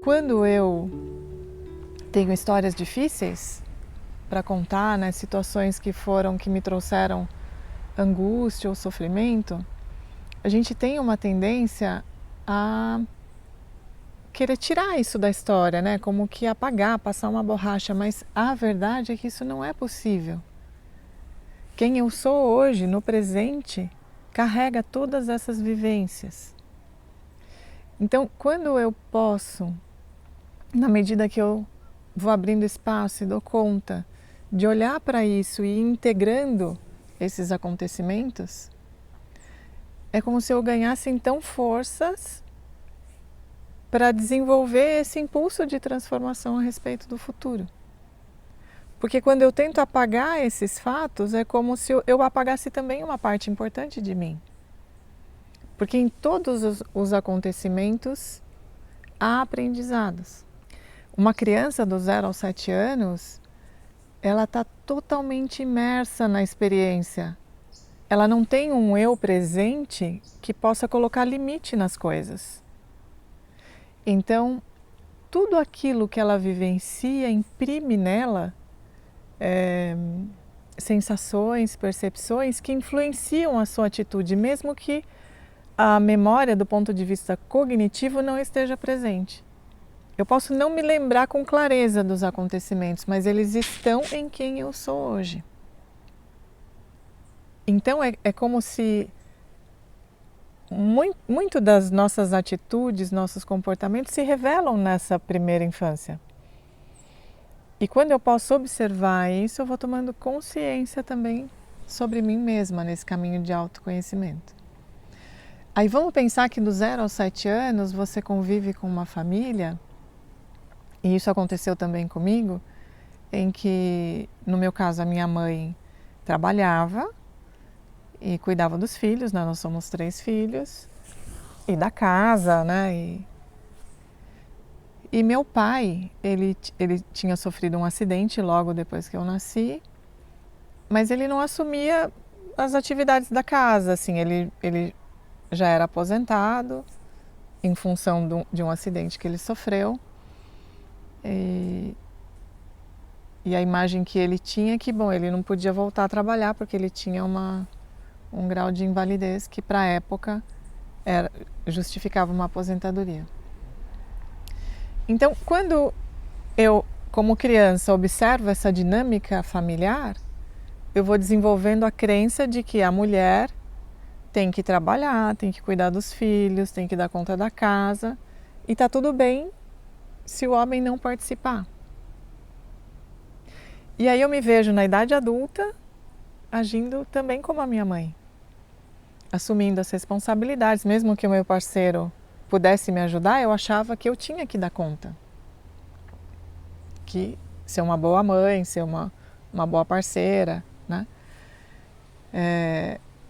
Quando eu tenho histórias difíceis para contar, né, situações que me trouxeram angústia ou sofrimento, a gente tem uma tendência a querer tirar isso da história, né? Como que apagar, passar uma borracha, mas a verdade é que isso não é possível. Quem eu sou hoje, no presente, carrega todas essas vivências. Então, quando eu posso, na medida que eu vou abrindo espaço e dou conta de olhar para isso e ir integrando esses acontecimentos, é como se eu ganhasse então forças para desenvolver esse impulso de transformação a respeito do futuro. Porque quando eu tento apagar esses fatos, é como se eu apagasse também uma parte importante de mim. Porque em todos os acontecimentos há aprendizados. Uma criança do 0 aos 7 anos, ela está totalmente imersa na experiência. Ela não tem um eu presente que possa colocar limite nas coisas. Então, tudo aquilo que ela vivencia imprime nela sensações, percepções que influenciam a sua atitude, mesmo que a memória do ponto de vista cognitivo não esteja presente. Eu posso não me lembrar com clareza dos acontecimentos, mas eles estão em quem eu sou hoje. Então é como se muito das nossas atitudes, nossos comportamentos se revelam nessa primeira infância. E quando eu posso observar isso, eu vou tomando consciência também sobre mim mesma nesse caminho de autoconhecimento. Aí vamos pensar que do 0 aos 7 anos você convive com uma família, e isso aconteceu também comigo, em que, no meu caso, a minha mãe trabalhava e cuidava dos filhos, né? Nós somos 3 filhos, e da casa, né? E meu pai, ele tinha sofrido um acidente logo depois que eu nasci, mas ele não assumia as atividades da casa, assim, ele já era aposentado em função de um acidente que ele sofreu. E a imagem que ele tinha é que, bom, ele não podia voltar a trabalhar porque ele tinha um grau de invalidez que para a época justificava uma aposentadoria. Então, quando eu, como criança, observo essa dinâmica familiar, eu vou desenvolvendo a crença de que a mulher tem que trabalhar, tem que cuidar dos filhos, tem que dar conta da casa, e está tudo bem se o homem não participar. E aí eu me vejo na idade adulta agindo também como a minha mãe, assumindo as responsabilidades. Mesmo que o meu parceiro pudesse me ajudar, eu achava que eu tinha que dar conta. Que ser uma boa mãe, ser uma boa parceira, né?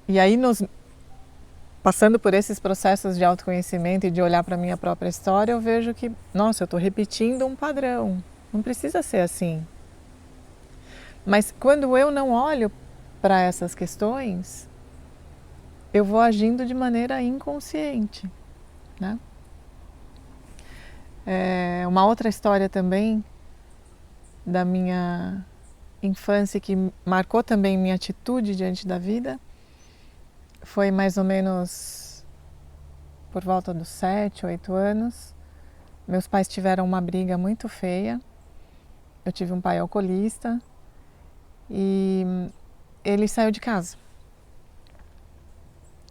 E aí, passando por esses processos de autoconhecimento e de olhar para a minha própria história, eu vejo que, nossa, eu estou repetindo um padrão. Não precisa ser assim. Mas quando eu não olho para essas questões, eu vou agindo de maneira inconsciente, né? Uma outra história também da minha infância que marcou também minha atitude diante da vida foi mais ou menos por volta dos 7, 8 anos. Meus pais tiveram uma briga muito feia. Eu tive um pai alcoolista e ele saiu de casa.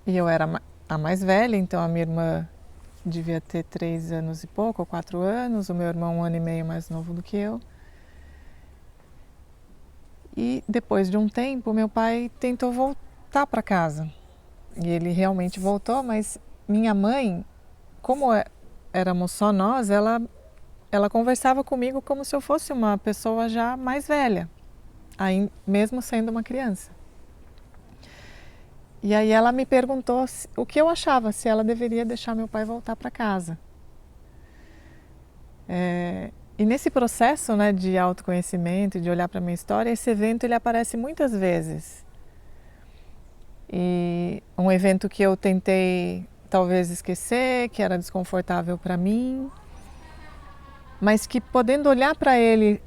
E eu era a mais velha, então a minha irmã devia ter 3 anos e pouco, ou 4 anos, o meu irmão 1 ano e meio mais novo do que eu. E depois de um tempo, meu pai tentou voltar para casa. E ele realmente voltou, mas minha mãe, como éramos só nós, ela conversava comigo como se eu fosse uma pessoa já mais velha, aí, mesmo sendo uma criança. E aí ela me perguntou o que eu achava, se ela deveria deixar meu pai voltar para casa. E nesse processo, né, de autoconhecimento, de olhar para a minha história, esse evento ele aparece muitas vezes. E um evento que eu tentei talvez esquecer, que era desconfortável para mim. mas que podendo olhar para ele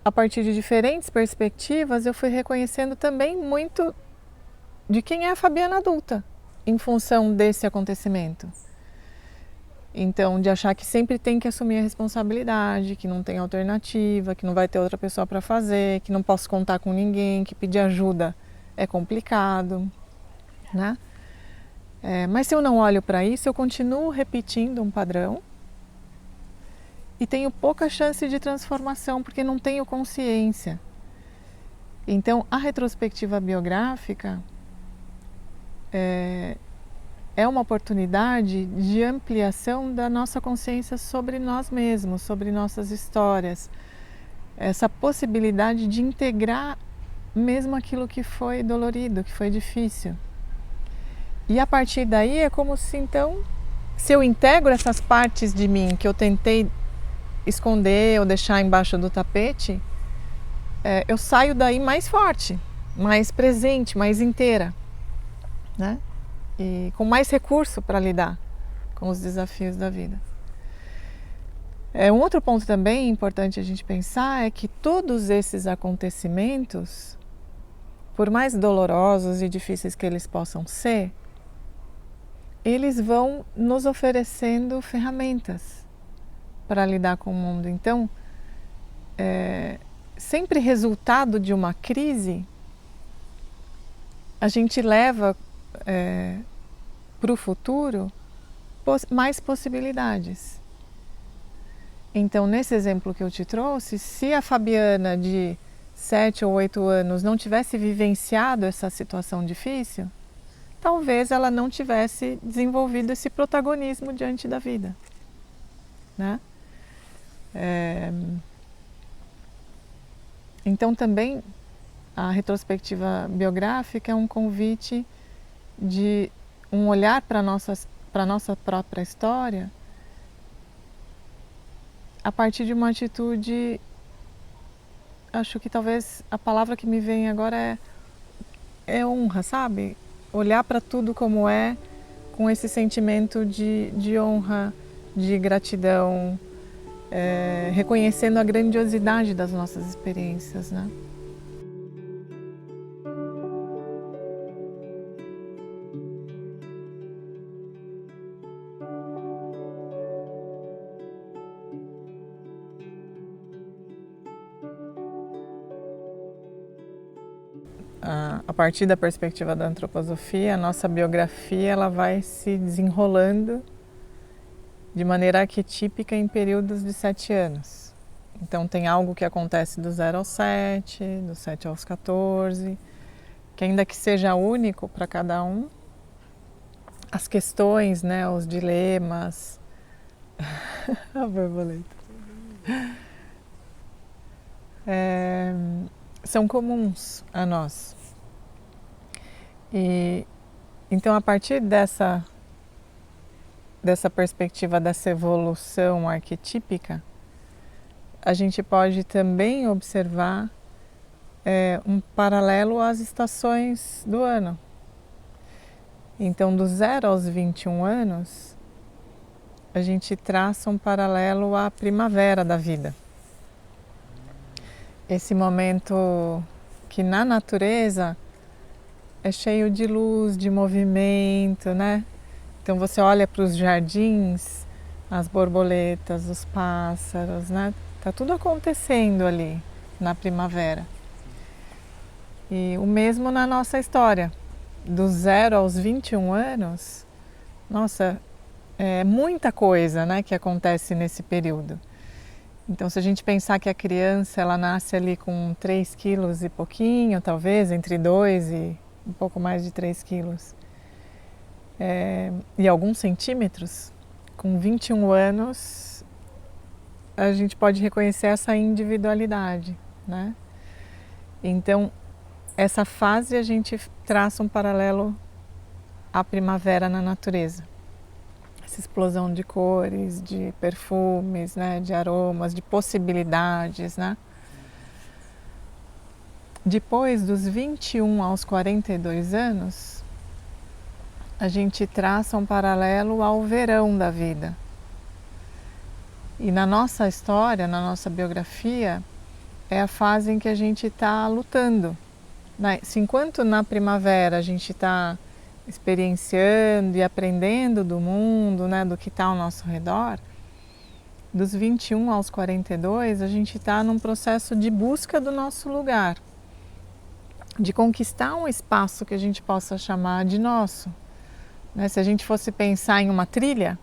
a partir de diferentes perspectivas, eu fui reconhecendo também muito de quem é a Fabiana adulta, em função desse acontecimento. Então, de achar que sempre tem que assumir a responsabilidade, que não tem alternativa, que não vai ter outra pessoa para fazer, que não posso contar com ninguém, que pedir ajuda é complicado, né? Mas se eu não olho para isso, eu continuo repetindo um padrão e tenho pouca chance de transformação, porque não tenho consciência. Então, a retrospectiva biográfica é uma oportunidade de ampliação da nossa consciência sobre nós mesmos, sobre nossas histórias. Essa possibilidade de integrar mesmo aquilo que foi dolorido, que foi difícil. E a partir daí é como se então, se eu integro essas partes de mim que eu tentei esconder ou deixar embaixo do tapete, eu saio daí mais forte, mais presente, mais inteira, né? E com mais recurso para lidar com os desafios da vida. Um outro ponto também importante a gente pensar é que todos esses acontecimentos, por mais dolorosos e difíceis que eles possam ser, eles vão nos oferecendo ferramentas para lidar com o mundo. Então, sempre resultado de uma crise, a gente leva para o futuro mais possibilidades. Então, nesse exemplo que eu te trouxe, se a Fabiana de 7 ou 8 anos não tivesse vivenciado essa situação difícil, talvez ela não tivesse desenvolvido esse protagonismo diante da vida, né? Então, também a retrospectiva biográfica é um convite de um olhar para a nossa própria história a partir de uma atitude, acho que talvez a palavra que me vem agora é honra, sabe? Olhar para tudo como é, com esse sentimento de honra, de gratidão, reconhecendo a grandiosidade das nossas experiências, né? A partir da perspectiva da antroposofia, a nossa biografia ela vai se desenrolando de maneira arquetípica em períodos de 7 anos. Então tem algo que acontece do 0 aos 7, do 7 aos 14, que ainda que seja único para cada um, as questões, né, os dilemas, a borboleta, são comuns a nós. E então, a partir dessa perspectiva dessa evolução arquetípica, a gente pode também observar um paralelo às estações do ano. Então, do 0 aos 21 anos, a gente traça um paralelo à primavera da vida. Esse momento que na natureza é cheio de luz, de movimento, né? Então você olha para os jardins, as borboletas, os pássaros, né? Tá tudo acontecendo ali na primavera. E o mesmo na nossa história. Do 0 aos 21 anos, nossa, é muita coisa, né, que acontece nesse período. Então, se a gente pensar que a criança ela nasce ali com 3 quilos e pouquinho, talvez, entre 2 e um pouco mais de 3 quilos, e alguns centímetros, com 21 anos, a gente pode reconhecer essa individualidade, né? Então, essa fase a gente traça um paralelo à primavera na natureza. Essa explosão de cores, de perfumes, né, de aromas, de possibilidades, né? Depois dos 21 aos 42 anos, a gente traça um paralelo ao verão da vida. E na nossa história, na nossa biografia, é a fase em que a gente está lutando. Se enquanto na primavera a gente está experienciando e aprendendo do mundo, né, do que está ao nosso redor, dos 21 aos 42 a gente está num processo de busca do nosso lugar, de conquistar um espaço que a gente possa chamar de nosso. Né? Se a gente fosse pensar em uma trilha,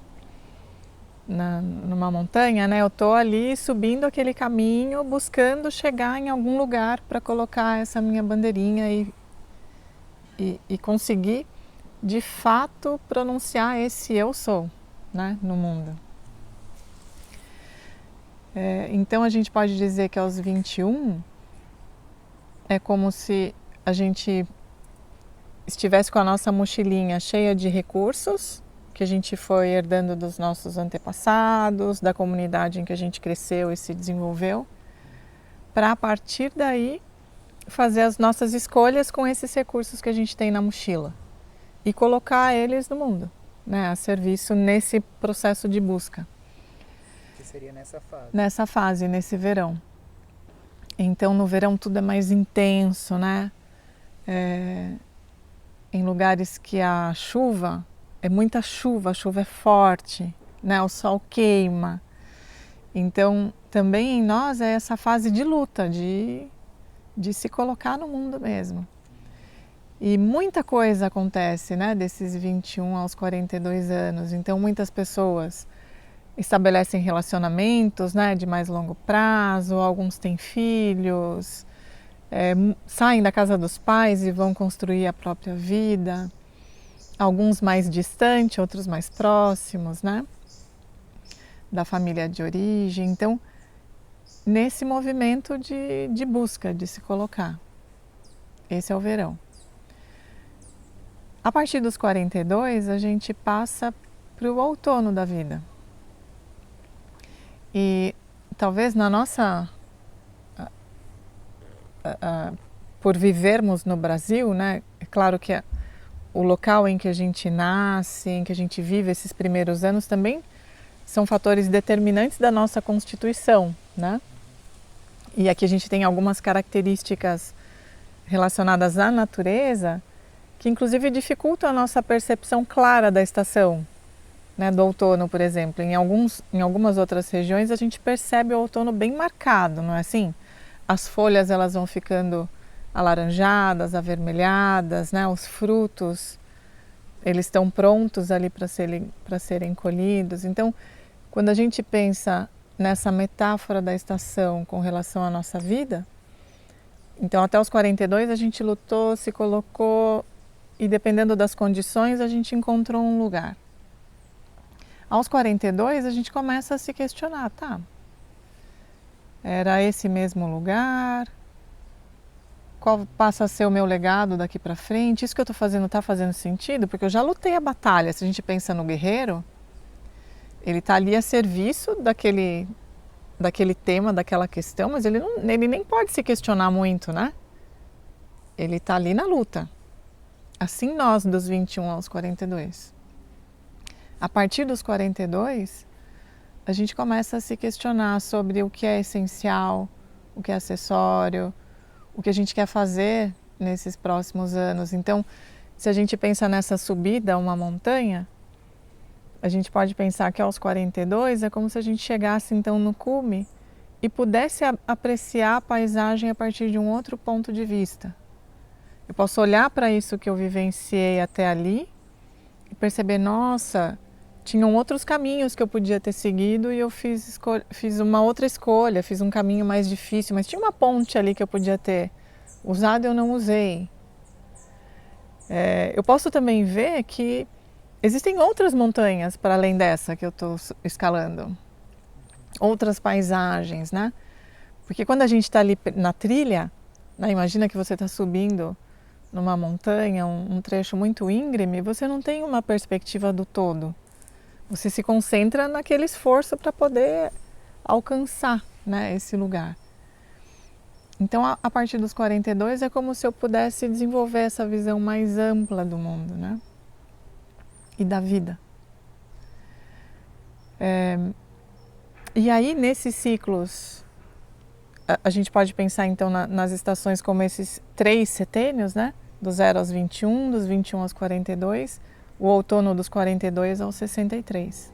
numa montanha, né? Eu estou ali subindo aquele caminho, buscando chegar em algum lugar para colocar essa minha bandeirinha e conseguir, de fato, pronunciar esse eu sou, né? No mundo. Então a gente pode dizer que aos 21 é como se a gente estivesse com a nossa mochilinha cheia de recursos que a gente foi herdando dos nossos antepassados, da comunidade em que a gente cresceu e se desenvolveu, para a partir daí fazer as nossas escolhas com esses recursos que a gente tem na mochila e colocar eles no mundo, né, a serviço nesse processo de busca. Que seria nessa fase? Nessa fase, nesse verão. Então no verão tudo é mais intenso, né? Em lugares que a chuva é muita chuva, a chuva é forte, né? O sol queima. Então, também em nós é essa fase de luta, de se colocar no mundo mesmo. E muita coisa acontece, né? Desses 21 aos 42 anos. Então, muitas pessoas estabelecem relacionamentos, né? De mais longo prazo, alguns têm filhos, saem da casa dos pais e vão construir a própria vida. Alguns mais distantes, outros mais próximos, né? Da família de origem. Então, nesse movimento de busca, de se colocar. Esse é o verão. A partir dos 42, a gente passa para o outono da vida. E talvez na nossa... por vivermos no Brasil, né? É claro que o local em que a gente nasce, em que a gente vive esses primeiros anos também são fatores determinantes da nossa constituição, né? E aqui a gente tem algumas características relacionadas à natureza que inclusive dificultam a nossa percepção clara da estação, né? Do outono, por exemplo. Em algumas outras regiões a gente percebe o outono bem marcado, não é assim? As folhas elas vão ficando alaranjadas, avermelhadas, né? Os frutos, eles estão prontos ali para serem colhidos. Então, quando a gente pensa nessa metáfora da estação com relação à nossa vida, então até os 42 a gente lutou, se colocou e dependendo das condições a gente encontrou um lugar. Aos 42 a gente começa a se questionar, tá? Era esse mesmo lugar? Qual passa a ser o meu legado daqui para frente? Isso que eu estou fazendo está fazendo sentido? Porque eu já lutei a batalha. Se a gente pensa no guerreiro, ele está ali a serviço daquele tema, daquela questão, mas ele nem pode se questionar muito, né? Ele está ali na luta. Assim nós, dos 21 aos 42. A partir dos 42, a gente começa a se questionar sobre o que é essencial, o que é acessório, o que a gente quer fazer nesses próximos anos. Então, se a gente pensa nessa subida a uma montanha, a gente pode pensar que aos 42 é como se a gente chegasse então no cume e pudesse apreciar a paisagem a partir de um outro ponto de vista. Eu posso olhar para isso que eu vivenciei até ali e perceber, nossa, tinham outros caminhos que eu podia ter seguido e eu fiz uma outra escolha, fiz um caminho mais difícil, mas tinha uma ponte ali que eu podia ter usado e eu não usei. Eu posso também ver que existem outras montanhas para além dessa que eu estou escalando, outras paisagens, né? Porque quando a gente está ali na trilha, né, imagina que você está subindo numa montanha, um trecho muito íngreme, você não tem uma perspectiva do todo. Você se concentra naquele esforço para poder alcançar, né, esse lugar. Então, a partir dos 42 é como se eu pudesse desenvolver essa visão mais ampla do mundo, né? E da vida. E aí, nesses ciclos, a gente pode pensar então nas estações como esses 3 setênios, né? Do 0 aos 21, dos 21 aos 42, o outono dos 42 aos 63.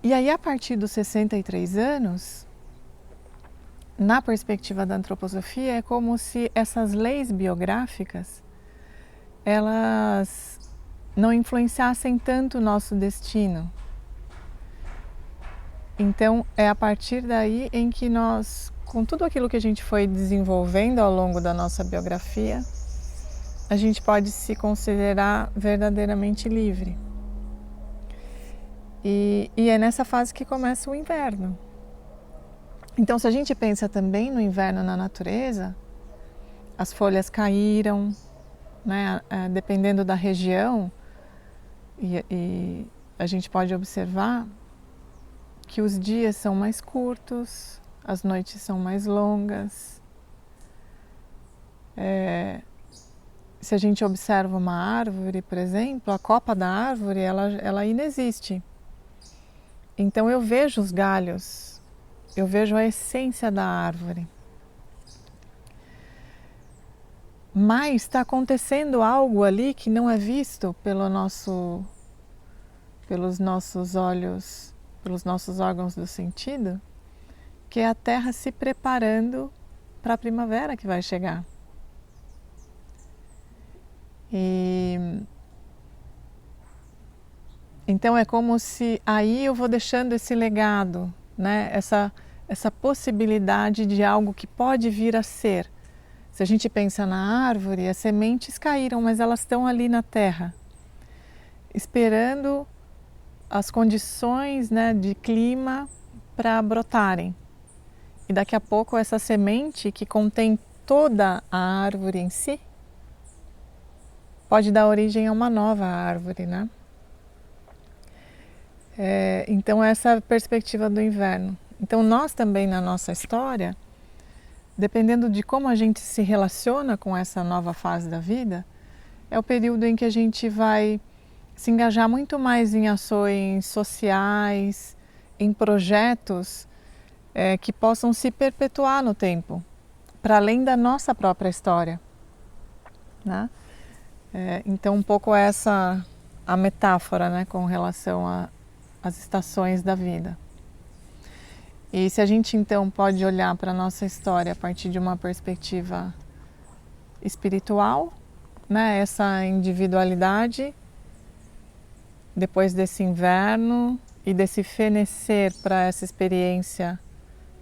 E aí, a partir dos 63 anos, na perspectiva da antroposofia, é como se essas leis biográficas, elas não influenciassem tanto o nosso destino. Então, é a partir daí em que nós, com tudo aquilo que a gente foi desenvolvendo ao longo da nossa biografia, a gente pode se considerar verdadeiramente livre. E é nessa fase que começa o inverno. Então, se a gente pensa também no inverno na natureza, as folhas caíram, né? Dependendo da região, e a gente pode observar que os dias são mais curtos, as noites são mais longas. Se a gente observa uma árvore, por exemplo, a copa da árvore, ela ainda existe. Então eu vejo os galhos, eu vejo a essência da árvore. Mas está acontecendo algo ali que não é visto pelos nossos olhos, pelos nossos órgãos do sentido, que é a Terra se preparando para a primavera que vai chegar. Então é como se aí eu vou deixando esse legado, né? Essa possibilidade de algo que pode vir a ser. Se a gente pensa na árvore, as sementes caíram, mas elas estão ali na terra, esperando as condições, né, de clima para brotarem. E daqui a pouco essa semente que contém toda a árvore em si pode dar origem a uma nova árvore, né? Então essa é a perspectiva do inverno. Então nós também na nossa história, dependendo de como a gente se relaciona com essa nova fase da vida, é o período em que a gente vai se engajar muito mais em ações sociais, em projetos que possam se perpetuar no tempo, para além da nossa própria história, né? Então um pouco essa a metáfora, né, com relação às estações da vida. E se a gente então pode olhar para a nossa história a partir de uma perspectiva espiritual, né, essa individualidade, depois desse inverno e desse fenecer para essa experiência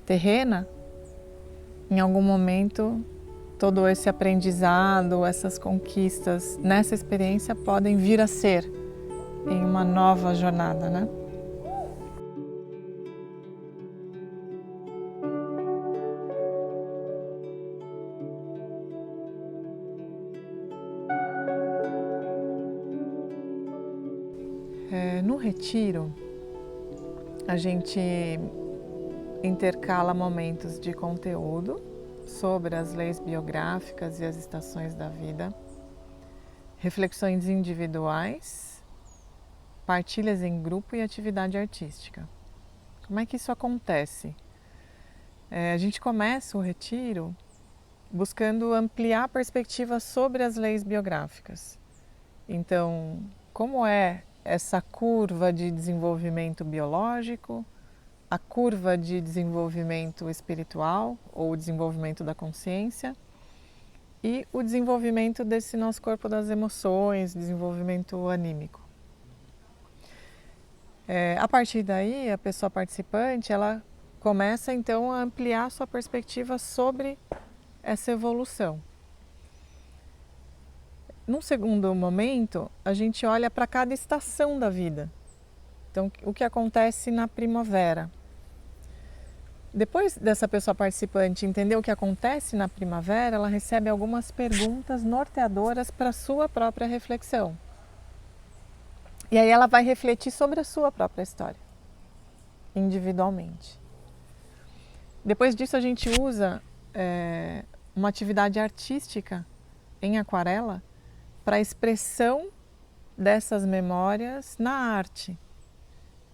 terrena, em algum momento todo esse aprendizado, essas conquistas nessa experiência podem vir a ser em uma nova jornada, né? No retiro, a gente intercala momentos de conteúdo sobre as leis biográficas e as estações da vida, reflexões individuais, partilhas em grupo e atividade artística. Como é que isso acontece? A gente começa o retiro buscando ampliar a perspectiva sobre as leis biográficas. Então, como é essa curva de desenvolvimento biológico, a curva de desenvolvimento espiritual ou desenvolvimento da consciência e o desenvolvimento desse nosso corpo das emoções, desenvolvimento anímico. A partir daí, a pessoa participante, ela começa então a ampliar sua perspectiva sobre essa evolução. Num segundo momento, a gente olha para cada estação da vida. Então, o que acontece na primavera? Depois dessa pessoa participante entender o que acontece na primavera, ela recebe algumas perguntas norteadoras para a sua própria reflexão. E aí ela vai refletir sobre a sua própria história, individualmente. Depois disso, a gente usa uma atividade artística em aquarela para a expressão dessas memórias na arte.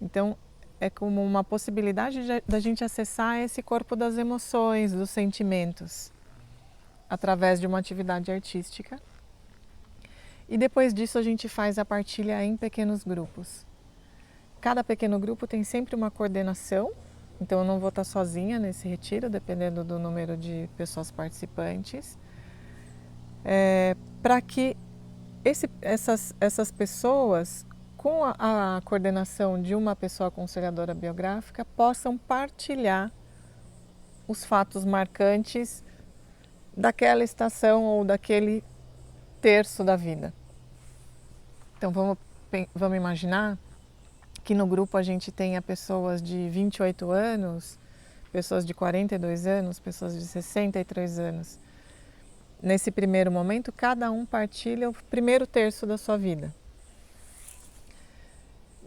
Então, é como uma possibilidade da gente acessar esse corpo das emoções, dos sentimentos, através de uma atividade artística. E depois disso a gente faz a partilha em pequenos grupos. Cada pequeno grupo tem sempre uma coordenação, então eu não vou estar sozinha nesse retiro, dependendo do número de pessoas participantes, para que essas pessoas, com a coordenação de uma pessoa aconselhadora biográfica, possam partilhar os fatos marcantes daquela estação ou daquele terço da vida. Então vamos imaginar que no grupo a gente tenha pessoas de 28 anos, pessoas de 42 anos, pessoas de 63 anos. Nesse primeiro momento, cada um partilha o primeiro terço da sua vida.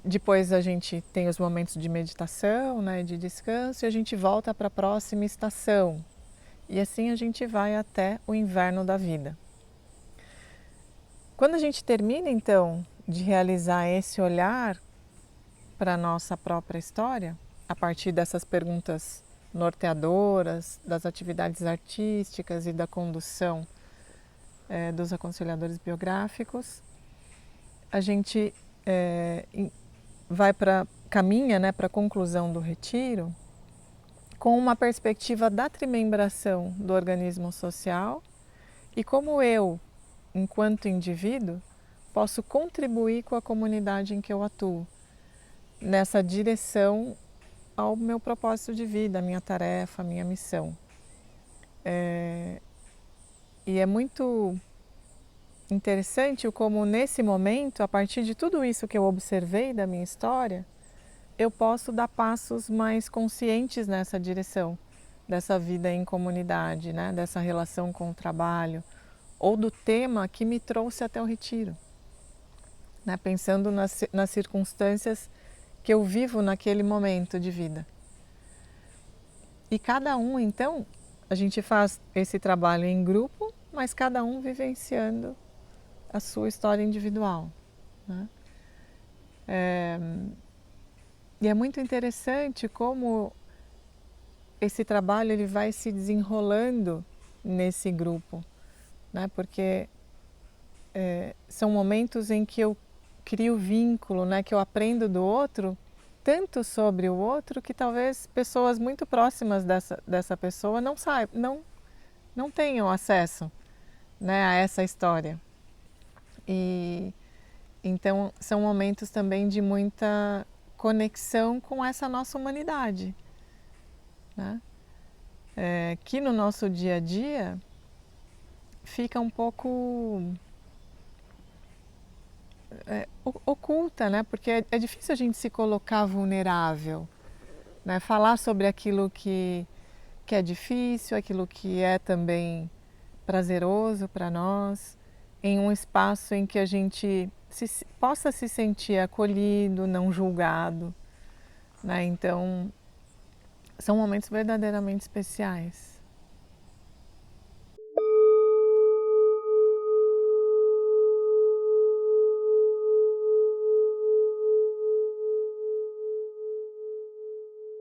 Depois a gente tem os momentos de meditação, né, de descanso, e a gente volta para a próxima estação. E assim a gente vai até o inverno da vida. Quando a gente termina, então, de realizar esse olhar para a nossa própria história, a partir dessas perguntas norteadoras, das atividades artísticas e da condução dos aconselhadores biográficos, a gente caminha, né, para a conclusão do retiro com uma perspectiva da trimembração do organismo social e como eu, enquanto indivíduo, posso contribuir com a comunidade em que eu atuo, nessa direção ao meu propósito de vida, à minha tarefa, à minha missão. E é muito interessante como nesse momento, a partir de tudo isso que eu observei da minha história, eu posso dar passos mais conscientes nessa direção, dessa vida em comunidade, né? Dessa relação com o trabalho, ou do tema que me trouxe até o retiro, né? Pensando nas circunstâncias que eu vivo naquele momento de vida. E cada um, então, a gente faz esse trabalho em grupo, mas cada um vivenciando a sua história individual, né? E é muito interessante como esse trabalho ele vai se desenrolando nesse grupo, né? Porque são momentos em que eu crio vínculo, né? Que eu aprendo do outro, tanto sobre o outro, que talvez pessoas muito próximas dessa pessoa não saibam, não tenham acesso, né, a essa história. E então são momentos também de muita conexão com essa nossa humanidade, né? Que no nosso dia a dia fica um pouco oculta, né? Porque é difícil a gente se colocar vulnerável, né? Falar sobre aquilo que é difícil, aquilo que é também prazeroso para nós, em um espaço em que a gente possa se sentir acolhido, não julgado, né? Então, são momentos verdadeiramente especiais.